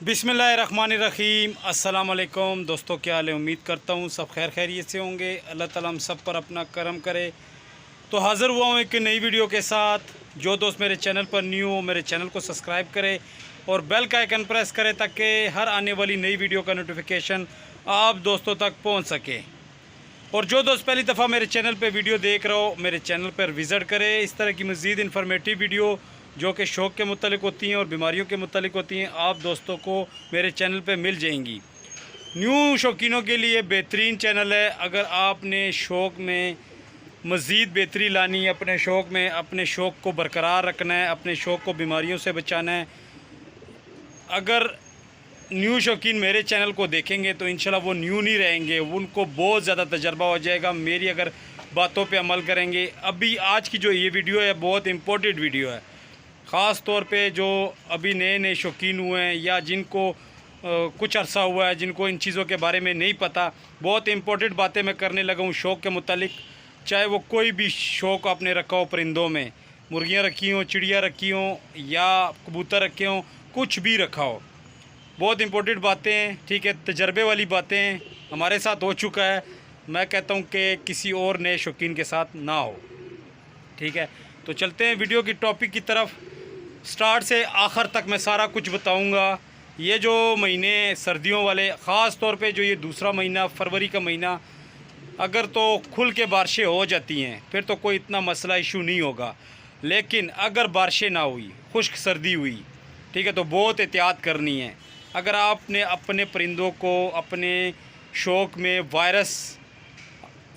बिस्मिल्लाहिर्रहमानिर्रहीम। अस्सलाम वालेकुम दोस्तों, क्या हाल है? उम्मीद करता हूँ सब खैर खैरियत से होंगे। अल्लाह ताला हम सब पर अपना करम करे। तो हाज़िर हुआ हूँ एक नई वीडियो के साथ। जो दोस्त मेरे चैनल पर न्यू हो मेरे चैनल को सब्सक्राइब करे और बेल का आइकन प्रेस करें ताकि हर आने वाली नई वीडियो का नोटिफिकेशन आप दोस्तों तक पहुँच सके। और जो दोस्त पहली दफ़ा मेरे चैनल पर वीडियो देख रहे हो मेरे चैनल पर विज़िट करें। इस तरह की मज़ीद इन्फॉर्मेटिव वीडियो जो कि शौक़ के मुतालिक होती हैं और बीमारियों के मुतालिक होती हैं आप दोस्तों को मेरे चैनल पे मिल जाएंगी। न्यू शौकीनों के लिए बेहतरीन चैनल है। अगर आपने शौक़ में मज़ीद बेहतरी लानी है, अपने शौक़ में अपने शौक़ को बरकरार रखना है, अपने शौक़ को बीमारियों से बचाना है, अगर न्यू शौकीन मेरे चैनल को देखेंगे तो इंशाल्लाह वो न्यू नहीं रहेंगे, उनको बहुत ज़्यादा तजर्बा हो जाएगा मेरी अगर बातों पे अमल करेंगे। अभी आज की जो ये वीडियो है बहुत इम्पोर्टेंट वीडियो है, ख़ास तौर पे जो अभी नए नए शौकीन हुए हैं या जिनको कुछ अरसा हुआ है, जिनको इन चीज़ों के बारे में नहीं पता। बहुत इंपॉर्टेंट बातें मैं करने लगा हूँ शौक़ के मुतालिक। चाहे वो कोई भी शौक़ आपने रखा हो, परिंदों में मुर्गियाँ रखी हों, चिड़िया रखी हों या कबूतर रखे हों, कुछ भी रखा हो, बहुत इंपॉर्टेंट बातें हैं। ठीक है, तजर्बे वाली बातें हैं, हमारे साथ हो चुका है। मैं कहता हूँ कि किसी और नए शौकीन के साथ ना हो। ठीक है, तो चलते हैं वीडियो की टॉपिक की तरफ। स्टार्ट से आखिर तक मैं सारा कुछ बताऊंगा। ये जो महीने सर्दियों वाले, ख़ास तौर पे जो ये दूसरा महीना फरवरी का महीना, अगर तो खुल के बारिशें हो जाती हैं फिर तो कोई इतना मसला इशू नहीं होगा। लेकिन अगर बारिशें ना हुई, खुश्क सर्दी हुई, ठीक है, तो बहुत एहतियात करनी है। अगर आपने अपने परिंदों को अपने शौक़ में वायरस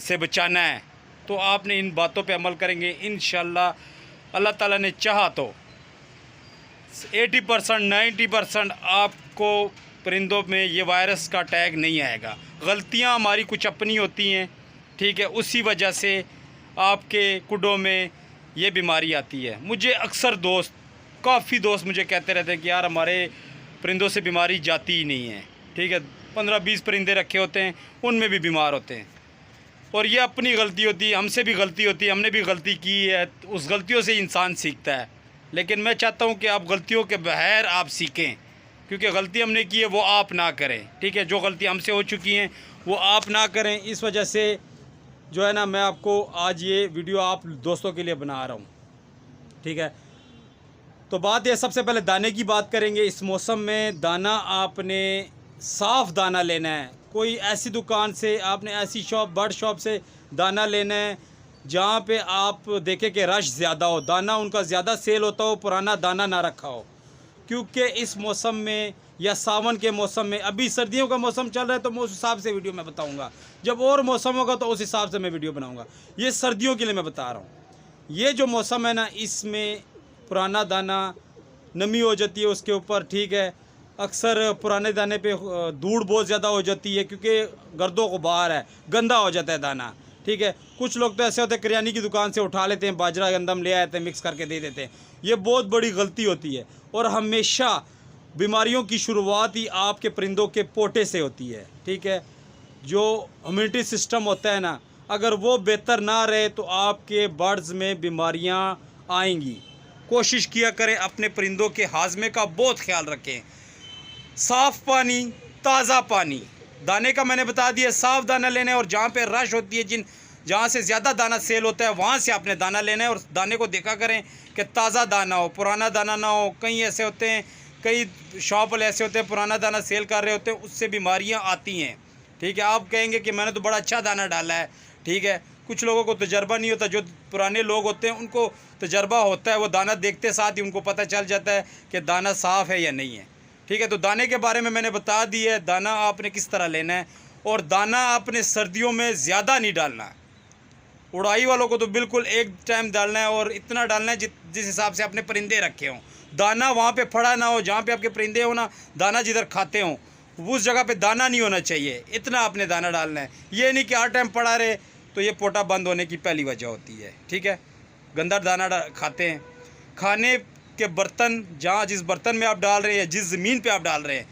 से बचाना है तो आपने इन बातों पे अमल करेंगे इंशाअल्लाह। अल्लाह ताला ने चाहा तो 80% 90% आपको परिंदों में ये वायरस का टैग नहीं आएगा। गलतियां हमारी कुछ अपनी होती हैं, ठीक है, उसी वजह से आपके कुडों में ये बीमारी आती है। मुझे अक्सर दोस्त, काफ़ी दोस्त मुझे कहते रहते हैं कि यार हमारे परिंदों से बीमारी जाती ही नहीं है। ठीक है, 15-20 परिंदे रखे होते हैं, उनमें भी बीमार होते हैं और ये अपनी गलती होती है, हमसे भी गलती होती है, हमने भी गलती की है, उस गलतियों से इंसान सीखता है। लेकिन मैं चाहता हूं कि आप गलतियों के बगैर आप सीखें, क्योंकि गलती हमने की है वो आप ना करें। ठीक है, जो गलती हमसे हो चुकी हैं वो आप ना करें। इस वजह से जो है ना, मैं आपको आज ये वीडियो आप दोस्तों के लिए बना रहा हूँ। ठीक है, तो बात ये, सबसे पहले दाने की बात करेंगे। इस मौसम में दाना आपने साफ़ दाना लेना है। कोई ऐसी दुकान से, आपने ऐसी शॉप, बर्ड शॉप से दाना लेना है जहाँ पे आप देखें कि रश ज़्यादा हो, दाना उनका ज़्यादा सेल होता हो, पुराना दाना ना रखा हो। क्योंकि इस मौसम में या सावन के मौसम में, अभी सर्दियों का मौसम चल रहा है तो मैं उस हिसाब से वीडियो मैं बताऊंगा, जब और मौसम होगा तो उस हिसाब से मैं वीडियो बनाऊंगा। ये सर्दियों के लिए मैं बता रहा हूँ। ये जो मौसम है ना, इसमें पुराना दाना नमी हो जाती है उसके ऊपर। ठीक है, अक्सर पुराने दाने पे धूड़ बहुत ज़्यादा हो जाती है क्योंकि गर्दों को बाहर है, गंदा हो जाता है दाना। ठीक है, कुछ लोग तो ऐसे होते हैं किरानी की दुकान से उठा लेते हैं, बाजरा गंदम ले आते हैं, मिक्स करके दे देते हैं। ये बहुत बड़ी गलती होती है और हमेशा बीमारियों की शुरुआत ही आपके परिंदों के पोटे से होती है। ठीक है, जो इम्यूनिटी सिस्टम होता है ना, अगर वो बेहतर ना रहे तो आपके बर्ड्स में बीमारियां आएंगी। कोशिश किया करें अपने परिंदों के हाजमे का बहुत ख्याल रखें। साफ़ पानी, ताज़ा पानी, दाने का मैंने बता दिया, साफ़ दाना लेना है और जहाँ पे रश होती है, जहाँ से ज़्यादा दाना सेल होता है वहाँ से आपने दाना लेना है। और दाने को देखा करें कि ताज़ा दाना हो, पुराना दाना ना हो। कई ऐसे होते हैं, कई शॉप वाले ऐसे होते हैं पुराना दाना सेल कर रहे होते हैं, उससे बीमारियाँ आती हैं। ठीक है, आप कहेंगे कि मैंने तो बड़ा अच्छा दाना डाला है। ठीक है, कुछ लोगों को तजर्बा नहीं होता, जो पुराने लोग होते हैं उनको तजर्बा होता है, वो दाना देखते साथ ही उनको पता चल जाता है कि दाना साफ़ है या नहीं है। ठीक है, तो दाने के बारे में मैंने बता दिया है, दाना आपने किस तरह लेना है। और दाना आपने सर्दियों में ज़्यादा नहीं डालना है। उड़ाई वालों को तो बिल्कुल एक टाइम डालना है और इतना डालना है जिस हिसाब से आपने परिंदे रखे हों। दाना वहाँ पे पड़ा ना हो, जहाँ पे आपके परिंदे हो ना, दाना जिधर खाते हों उस जगह पे दाना नहीं होना चाहिए। इतना आपने दाना डालना है, ये नहीं कि हर टाइम पड़ा रहे, तो ये पोटा बंद होने की पहली वजह होती है। ठीक है, गंदा दाना खाते हैं। खाने के बर्तन, जहाँ जिस बर्तन में आप डाल रहे हैं, जिस ज़मीन पे आप डाल रहे हैं,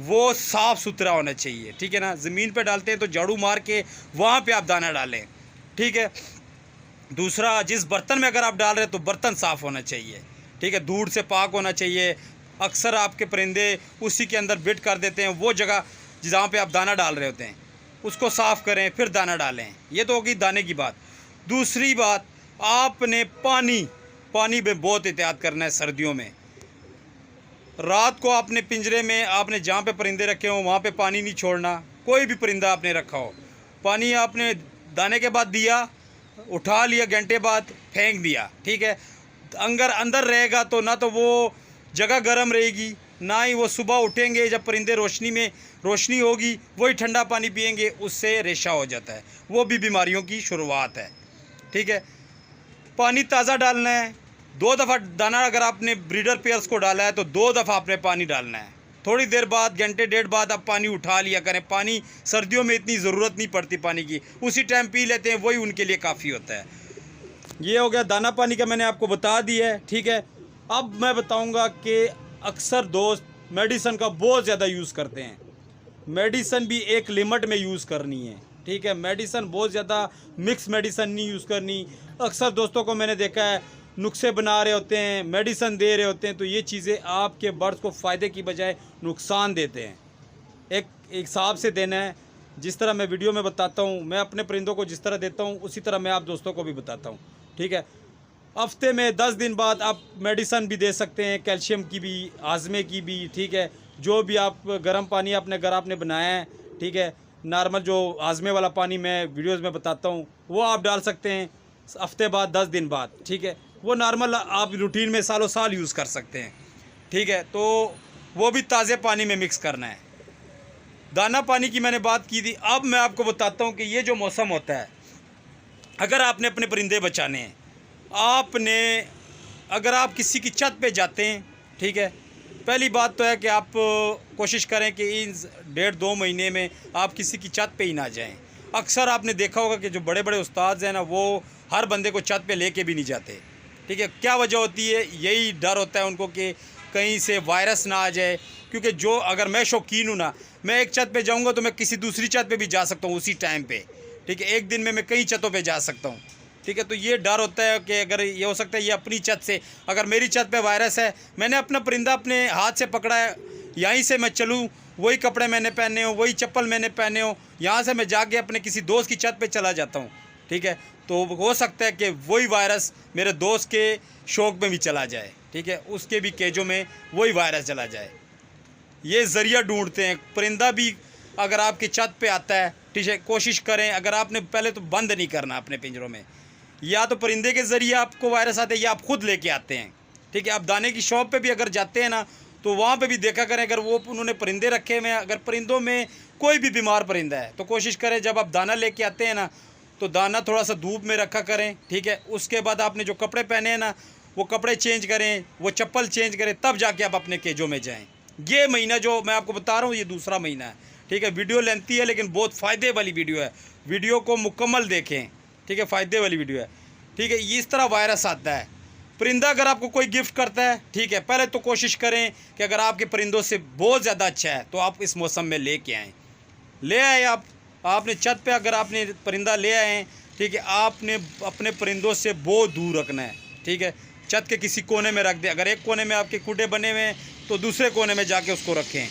वो साफ़ सुथरा होना चाहिए। ठीक है ना, ज़मीन पे डालते हैं तो झाड़ू मार के वहाँ पे आप दाना डालें। ठीक है, दूसरा, जिस बर्तन में अगर आप डाल रहे हैं तो बर्तन साफ़ होना चाहिए। ठीक है, धूड़ से पाक होना चाहिए, अक्सर आपके परिंदे उसी के अंदर बिट कर देते हैं। वो जगह जहाँ पे आप दाना डाल रहे होते हैं उसको साफ़ करें, फिर दाना डालें। ये तो होगी दाने की बात। दूसरी बात, आपने पानी में बहुत एहतियात करना है सर्दियों में। रात को आपने पिंजरे में आपने जहाँ पे परिंदे रखे हों वहाँ पे पानी नहीं छोड़ना। कोई भी परिंदा आपने रखा हो, पानी आपने दाने के बाद दिया, उठा लिया, घंटे बाद फेंक दिया, ठीक है। अगर अंदर रहेगा तो ना तो वो जगह गर्म रहेगी, ना ही वो सुबह उठेंगे जब परिंदे रोशनी होगी वही ठंडा पानी पिएंगे, उससे रेशा हो जाता है, वो भी बीमारियों की शुरुआत है, ठीक है। पानी ताज़ा डालना है। 2 दफ़ा दाना अगर आपने ब्रीडर पेयर्स को डाला है तो 2 दफ़ा आपने पानी डालना है। थोड़ी देर बाद, घंटे डेढ़ बाद आप पानी उठा लिया करें। पानी सर्दियों में इतनी ज़रूरत नहीं पड़ती पानी की, उसी टाइम पी लेते हैं, वही उनके लिए काफ़ी होता है। ये हो गया दाना पानी का, मैंने आपको बता दिया है, ठीक है। अब मैं बताऊंगा कि अक्सर दोस्त मेडिसिन का बहुत ज़्यादा यूज़ करते हैं। मेडिसिन भी एक लिमिट में यूज़ करनी है, ठीक है। मेडिसिन बहुत ज़्यादा मिक्स मेडिसिन नहीं यूज़ करनी। अक्सर दोस्तों को मैंने देखा है नुस्खे बना रहे होते हैं, मेडिसिन दे रहे होते हैं, तो ये चीज़ें आपके बर्ड्स को फ़ायदे की बजाय नुकसान देते हैं। एक हिसाब से देना है। जिस तरह मैं वीडियो में बताता हूँ, मैं अपने परिंदों को जिस तरह देता हूँ उसी तरह मैं आप दोस्तों को भी बताता हूँ, ठीक है। हफ्ते में 10 दिन बाद आप मेडिसिन भी दे सकते हैं, कैल्शियम की भी, आज़मे की भी, ठीक है। जो भी आप गर्म पानी अपने घर आपने बनाया है, ठीक है, नॉर्मल जो आज़मे वाला पानी मैं वीडियोज़ में बताता हूँ वो आप डाल सकते हैं हफ्ते बाद, 10 दिन बाद, ठीक है। वो नॉर्मल आप रूटीन में सालों साल यूज़ कर सकते हैं, ठीक है। तो वो भी ताज़े पानी में मिक्स करना है। दाना पानी की मैंने बात की थी। अब मैं आपको बताता हूँ कि ये जो मौसम होता है, अगर आपने अपने परिंदे बचाने हैं, अगर आप किसी की छत पे जाते हैं, ठीक है, पहली बात तो है कि आप कोशिश करें कि इन 1.5-2 महीने में आप किसी की छत पे ही ना जाएं। अक्सर आपने देखा होगा कि जो बड़े बड़े उस्ताद हैं ना, वो हर बंदे को छत पे लेके भी नहीं जाते, ठीक है। क्या वजह होती है? यही डर होता है उनको कि कहीं से वायरस ना आ जाए। क्योंकि जो अगर मैं शौकीन हूँ ना, मैं एक छत पे जाऊँगा तो मैं किसी दूसरी छत पे भी जा सकता हूँ उसी टाइम पे, ठीक है। एक दिन में मैं कई छतों पे जा सकता हूँ, ठीक है। तो ये डर होता है कि अगर ये हो सकता है ये अपनी छत से, अगर मेरी छत पे वायरस है, मैंने अपना परिंदा अपने हाथ से पकड़ा है, यहीं से मैं चलूँ, वही कपड़े मैंने पहने हो, वही चप्पल मैंने पहने हो, यहाँ से मैं जाके अपने किसी दोस्त की छत पे चला जाता हूँ, ठीक है। तो हो सकता है कि वही वायरस मेरे दोस्त के शौक में भी चला जाए, ठीक है, उसके भी केजों में वही वायरस चला जाए। ये ज़रिया ढूंढते हैं। परिंदा भी अगर आपकी छत पे आता है, ठीक है, कोशिश करें, अगर आपने पहले तो बंद नहीं करना अपने पिंजरों में, या तो परिंदे के ज़रिए आपको वायरस आते हैं या आप खुद लेके आते हैं, ठीक है। आप दाने की शॉप पे भी अगर जाते हैं ना, तो वहाँ पे भी देखा करें, अगर वो उन्होंने परिंदे रखे हुए हैं, अगर परिंदों में कोई भी बीमार परिंदा है तो कोशिश करें जब आप दाना लेके आते हैं ना, तो दाना थोड़ा सा धूप में रखा करें, ठीक है। उसके बाद आपने जो कपड़े पहने हैं ना, वो कपड़े चेंज करें, वो चप्पल चेंज करें, तब जाके आप अपने केजों में जाएँ। ये महीना जो मैं आपको बता रहा हूँ ये दूसरा महीना है, ठीक है। वीडियो लेंथी है लेकिन बहुत फ़ायदे वाली वीडियो है, वीडियो को मुकम्मल देखें, ठीक है, फ़ायदे वाली वीडियो है, ठीक है। इस तरह वायरस आता है। परिंदा अगर आपको कोई गिफ्ट करता है, ठीक है, पहले तो कोशिश करें कि अगर आपके परिंदों से बहुत ज़्यादा अच्छा है तो आप इस मौसम में लेके आएँ। ले आए आपने छत पे अगर आपने परिंदा ले आए हैं, ठीक है, आपने अपने परिंदों से बहुत दूर रखना है, ठीक है। छत के किसी कोने में रख दें। अगर एक कोने में आपके कूडे बने हुए हैं तो दूसरे कोने में जाके उसको रखें।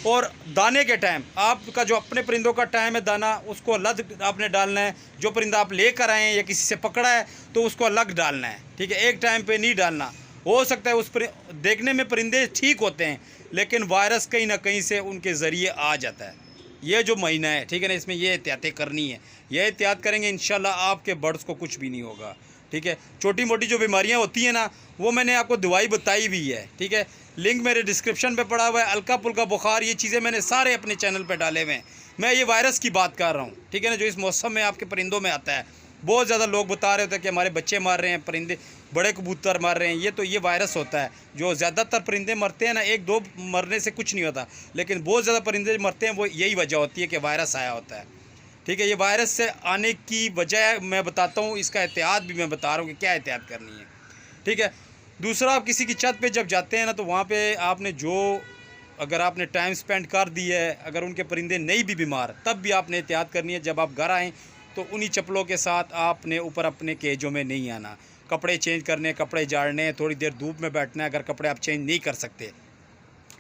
और दाने के टाइम आपका जो अपने परिंदों का टाइम है दाना, उसको अलग आपने डालना है। जो परिंदा आप लेकर आए हैं या किसी से पकड़ा है तो उसको अलग डालना है, ठीक है, एक टाइम पे नहीं डालना। हो सकता है उस पर देखने में परिंदे ठीक होते हैं लेकिन वायरस कहीं ना कहीं से उनके ज़रिए आ जाता है। ये जो महीना है, ठीक है ना, इसमें ये एहतियातें करनी है। ये एहतियात करेंगे इंशाल्लाह आपके बर्ड्स को कुछ भी नहीं होगा, ठीक है। छोटी मोटी जो बीमारियां होती हैं ना, वो मैंने आपको दवाई बताई भी है, ठीक है। लिंक मेरे डिस्क्रिप्शन पे पड़ा हुआ है। हल्का पुल्का बुखार, ये चीज़ें मैंने सारे अपने चैनल पे डाले हुए हैं। मैं ये वायरस की बात कर रहा हूँ, ठीक है ना, जो इस मौसम में आपके परिंदों में आता है। बहुत ज़्यादा लोग बता रहे होते हैं कि हमारे बच्चे मार रहे हैं, परिंदे बड़े कबूतर मार रहे हैं। ये वायरस होता है। जो ज़्यादातर परिंदे मरते हैं ना, 1-2 मरने से कुछ नहीं होता, लेकिन बहुत ज़्यादा परिंदे मरते हैं, वो यही वजह होती है कि वायरस आया होता है, ठीक है। ये वायरस से आने की वजह मैं बताता हूँ, इसका एहतियात भी मैं बता रहा हूँ कि क्या एहतियात करनी है, ठीक है। दूसरा, आप किसी की छत पे जब जाते हैं ना, तो वहाँ पे आपने अगर आपने टाइम स्पेंड कर दिया है, अगर उनके परिंदे नहीं भी बीमार, तब भी आपने एहतियात करनी है। जब आप घर आएँ तो उन्हीं चप्पलों के साथ आपने ऊपर अपने केजों में नहीं आना। कपड़े चेंज करने, कपड़े झाड़ने, थोड़ी देर धूप में बैठना है अगर कपड़े आप चेंज नहीं कर सकते,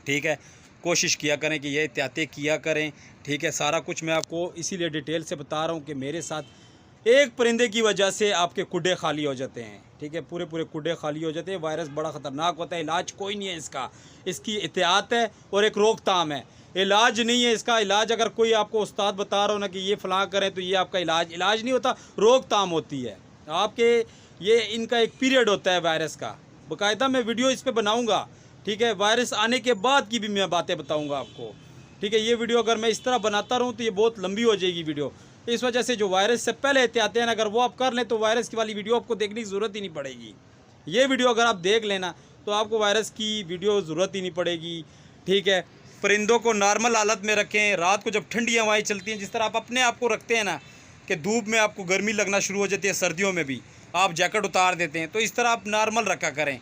ठीक है। कोशिश किया करें कि ये एहतियातें किया करें, ठीक है। सारा कुछ मैं आपको इसीलिए डिटेल से बता रहा हूँ कि मेरे साथ एक परिंदे की वजह से आपके कुड्डे खाली हो जाते हैं, ठीक है। पूरे पूरे कुड्डे खाली हो जाते हैं। वायरस बड़ा ख़तरनाक होता है, इलाज कोई नहीं है इसका, इसकी एहतियात है और एक रोकथाम है, इलाज नहीं है इसका। इलाज अगर कोई आपको उस्ताद बता रहा हो ना कि ये फ़लाँ करें तो ये आपका इलाज नहीं होता, रोकथाम होती है आपके। ये इनका एक पीरियड होता है वायरस का, बाकायदा मैं वीडियो इस पर बनाऊँगा, ठीक है। वायरस आने के बाद की भी मैं बातें बताऊँगा आपको, ठीक है। ये वीडियो अगर मैं इस तरह बनाता रहूँ तो ये बहुत लंबी हो जाएगी वीडियो। इस वजह से जो वायरस से पहले एहतियातें हैं, अगर वो आप कर लें तो वायरस की वाली वीडियो आपको देखने की ज़रूरत ही नहीं पड़ेगी। ये वीडियो अगर आप देख लेना तो आपको वायरस की वीडियो ज़रूरत ही नहीं पड़ेगी, ठीक है। परिंदों को नॉर्मल हालत में रखें। रात को जब ठंडी हवाएं चलती हैं, जिस तरह आप अपने आप को रखते हैं ना कि धूप में आपको गर्मी लगना शुरू हो जाती है, सर्दियों में भी आप जैकेट उतार देते हैं, तो इस तरह आप नॉर्मल रखा करें।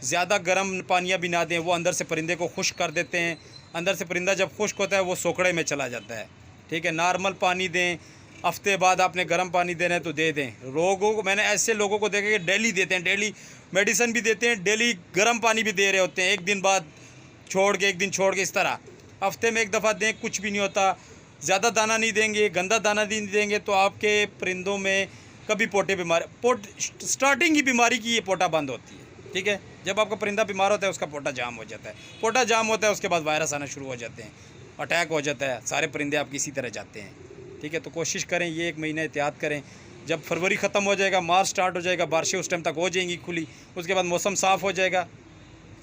ज़्यादा गर्म पानियाँ भी ना दें, वो अंदर से परिंदे को खुश्क कर देते हैं। अंदर से परिंदा जब खुश्क होता है वो सोकड़े में चला जाता है, ठीक है। नॉर्मल पानी दें। हफ्ते बाद आपने गर्म पानी देना है तो दे दें। लोगों को मैंने ऐसे लोगों को देखा कि डेली देते हैं, डेली मेडिसिन भी देते हैं, डेली गर्म पानी भी दे रहे होते हैं, एक दिन बाद छोड़ के, एक दिन छोड़ के, इस तरह हफ्ते में एक दफ़ा दें, कुछ भी नहीं होता। ज़्यादा दाना नहीं देंगे, गंदा दाना नहीं देंगे तो आपके परिंदों में कभी पोटे बीमारी स्टार्टिंग की बीमारी की ये पोटा बंद होती है, ठीक है। जब आपका परिंदा बीमार होता है उसका पोटा जाम हो जाता है, पोटा जाम होता है उसके बाद वायरस आना शुरू हो जाते हैं, अटैक हो जाता है, सारे परिंदे आपकी इसी तरह जाते हैं, ठीक है। तो कोशिश करें ये 1 महीना एहतियात करें। जब फरवरी ख़त्म हो जाएगा, मार्च स्टार्ट हो जाएगा, बारिशें उस टाइम तक हो जाएंगी खुली, उसके बाद मौसम साफ़ हो जाएगा।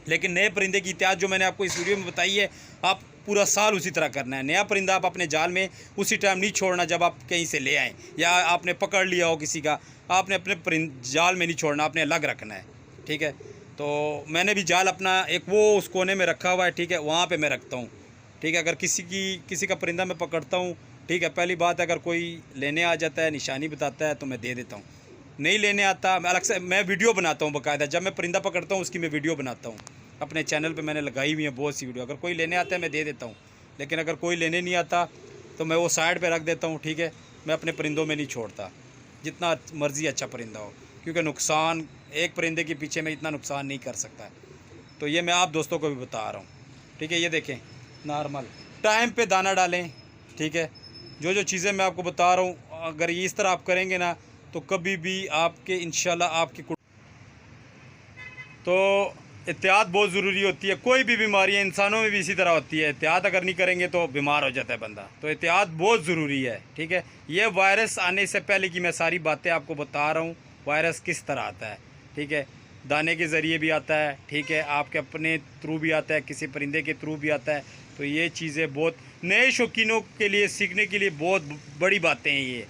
लेकिन नए परिंदे की एहतियात जो मैंने आपको इस वीडियो में बताई है, आप पूरा साल उसी तरह करना है। नया परिंदा आप अपने जाल में उसी टाइम नहीं छोड़ना जब आप कहीं से ले आएँ या आपने पकड़ लिया हो किसी का, आपने अपने जाल में नहीं छोड़ना, आपने अलग रखना है, ठीक है। तो मैंने भी जाल अपना एक वो उस कोने में रखा हुआ है, ठीक है, वहाँ पे मैं रखता हूँ, ठीक है। अगर किसी का परिंदा मैं पकड़ता हूँ, ठीक है, पहली बात अगर कोई लेने आ जाता है, निशानी बताता है तो मैं दे देता हूँ। नहीं लेने आता मैं अलग से मैं वीडियो बनाता हूँ बाकायदा। जब मैं परिंदा पकड़ता हूँ उसकी मैं वीडियो बनाता हूँ, अपने चैनल पे मैंने लगाई हुई है बहुत सी वीडियो। अगर कोई लेने आता है मैं दे देता हूँ, लेकिन अगर कोई लेने नहीं आता तो मैं वो साइड पे रख देता हूँ, ठीक है। मैं अपने परिंदों में नहीं छोड़ता, जितना मर्ज़ी अच्छा परिंदा हो, क्योंकि नुकसान एक परिंदे के पीछे मैं इतना नुकसान नहीं कर सकता। तो ये मैं आप दोस्तों को भी बता रहा हूँ, ठीक है। ये देखें, नॉर्मल टाइम पे दाना डालें, ठीक है। जो चीज़ें मैं आपको बता रहा हूँ, अगर ये इस तरह आप करेंगे ना तो कभी भी आपके इंशाल्लाह आपके तो एहतियात बहुत ज़रूरी होती है। कोई भी बीमारी है, इंसानों में भी इसी तरह होती है, एहतियात अगर नहीं करेंगे तो बीमार हो जाता है बंदा। तो एहतियात बहुत ज़रूरी है, ठीक है। ये वायरस आने से पहले की मैं सारी बातें आपको बता रहा हूँ, वायरस किस तरह आता है, ठीक है। दाने के ज़रिए भी आता है, ठीक है, आपके अपने थ्रू भी आता है, किसी परिंदे के थ्रू भी आता है। तो ये चीज़ें बहुत नए शौकीनों के लिए सीखने के लिए बहुत बड़ी बातें हैं। ये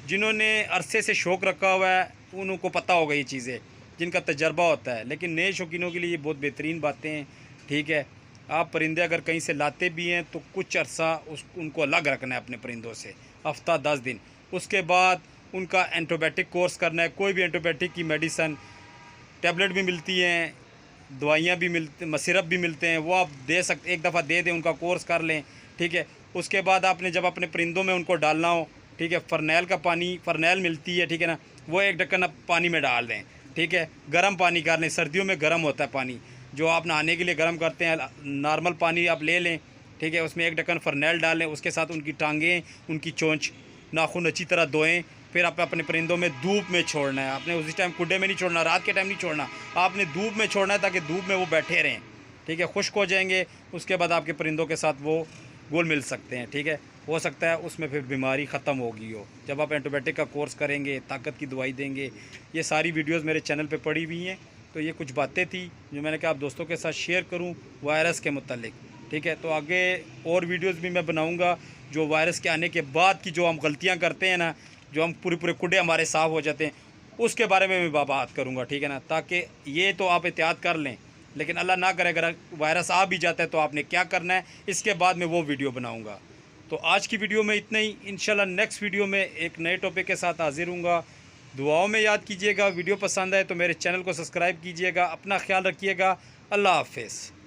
जिन्होंने अरसे से शौक़ रखा हुआ है उनको पता होगा ये चीज़ें, जिनका तजर्बा होता है। लेकिन नए शौकीनों के लिए ये बहुत बेहतरीन बातें हैं, ठीक है। आप परिंदे अगर कहीं से लाते भी हैं तो कुछ अर्सा उनको अलग रखना है अपने परिंदों से, हफ्ता 10 दिन। उसके बाद उनका एंटीबायोटिक कोर्स करना है। कोई भी एंटीबायोटिक की मेडिसन, टैबलेट भी मिलती हैं, दवाइयाँ भी मिलती, सिरप भी मिलते हैं, वो आप दे सकते, एक दफ़ा दे दें, उनका कोर्स कर लें, ठीक है। उसके बाद आपने जब अपने परिंदों में उनको डालना हो, ठीक है, फ़रनैल का पानी, फ़रनैल मिलती है, ठीक है ना, वो 1 ढक्कन आप पानी में डाल दें, ठीक है। गर्म पानी कर लें, सर्दियों में गर्म होता है पानी, जो आप नहाने के लिए गर्म करते हैं, नॉर्मल पानी आप ले लें, ठीक है। उसमें 1 ढक्कन फ़रनैल डालें, उसके साथ उनकी टांगें, उनकी चोंच, नाखून अच्छी तरह धोएं। फिर आप अपने परिंदों में धूप में छोड़ना है। आपने उसी टाइम कुड्डे में नहीं छोड़ना, रात के टाइम नहीं छोड़ना, आपने धूप में छोड़ना है ताकि धूप में वो बैठे रहें, ठीक है। खुश्क हो जाएंगे, उसके बाद आपके परिंदों के साथ वो घुल मिल सकते हैं, ठीक है। हो सकता है उसमें फिर बीमारी ख़त्म होगी हो। जब आप एंटीबायोटिक का कोर्स करेंगे, ताकत की दवाई देंगे, ये सारी वीडियोज़ मेरे चैनल पर पड़ी हुई हैं। तो ये कुछ बातें थी जो मैंने कहा आप दोस्तों के साथ शेयर करूँ वायरस के मुतालिक, ठीक है। तो आगे और वीडियोज़ भी मैं बनाऊँगा जो वायरस के आने के बाद की जो हम गलतियाँ करते हैं ना, जो हम पूरे कुड्डे हमारे साफ़ हो जाते हैं, उसके बारे में मैं बात करूँगा, ठीक है ना। ताकि ये तो आप एहतियात कर लें, लेकिन अल्लाह ना करे अगर वायरस आ भी जाता है तो आपने क्या करना है, इसके बाद में वो वीडियो बनाऊँगा। तो आज की वीडियो में इतना ही। इंशाल्लाह नेक्स्ट वीडियो में एक नए टॉपिक के साथ हाजिर हूँगा। दुआओं में याद कीजिएगा। वीडियो पसंद आए तो मेरे चैनल को सब्सक्राइब कीजिएगा। अपना ख्याल रखिएगा। अल्लाह हाफ़िज़।